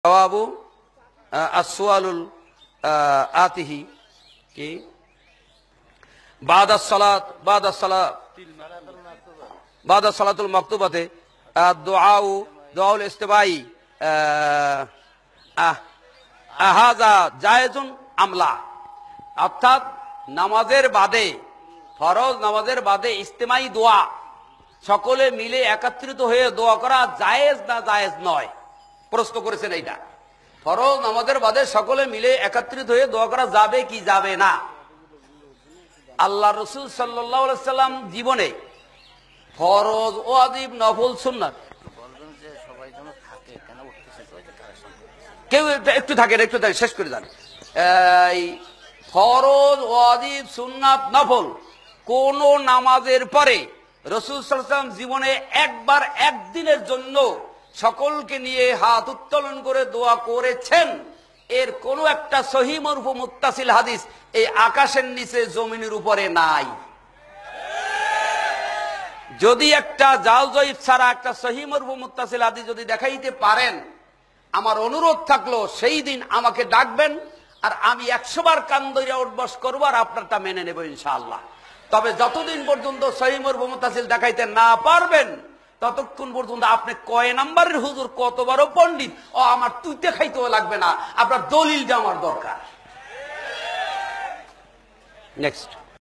জবাবু আসওয়ালুল আতিহি কি বাদা সালাতুল মাকতুবাতে দুআউল ইস্তিবাই আহাযা জায়েজুন আমলা, অর্থাৎ নামাজের বাদে, ফরজ নামাজের বাদে ইস্তেমাই দোয়া সকলে মিলে একত্রিত হয়ে দোয়া করা জায়েজ না জায়েজ নয়, প্রশ্ন করেছেন। এইটা ফরজ নামাজের বাদে সকলে মিলে একত্রিত হয়ে দোয়া করা যাবে কি যাবে না? আল্লাহ রসুল সাল্লাল্লাহু আলাইহি সাল্লাম জীবনে ফরজ, ওয়াজিব, নফল, সুন্নাত কেউ একটু থাকেন, শেষ করে যান। ফরজ, ওয়াজিব, সুন্নাত, নফল কোন নামাজের পরে রাসূল সাল্লাল্লাহু আলাইহি ওয়াসাল্লাম জীবনে একবার একদিনের জন্য সকলকে নিয়ে হাত উত্তোলন করে দোয়া করেছেন, এর কোন একটা সহিহ মারফু মুত্তাসিল হাদিস এই আকাশের নিচে জমিনের উপরে নাই। যদি একটা জাল জয়ীফ ছাড়া একটা সহিহ মারফু মুত্তাসিল হাদিস যদি দেখাইতে পারেন, আমার অনুরোধ থাকলো সেই দিন আমাকে ডাকবেন, আর আমি 100 বার কান ধরে উঠবস করবো, আর আপনারটা মেনে নেব ইনশাআল্লাহ। তবে যতদিন পর্যন্ত সহিহ মারফু মুত্তাসিল দেখাইতে না পারবেন, ততক্ষণ পর্যন্ত আপনি কয় নাম্বারের হুজুর, কত বড় পণ্ডিত, ও আমার তুইতে খাইতেও লাগবে না, আপনার দলিলটা আমার দরকার। নেক্সট।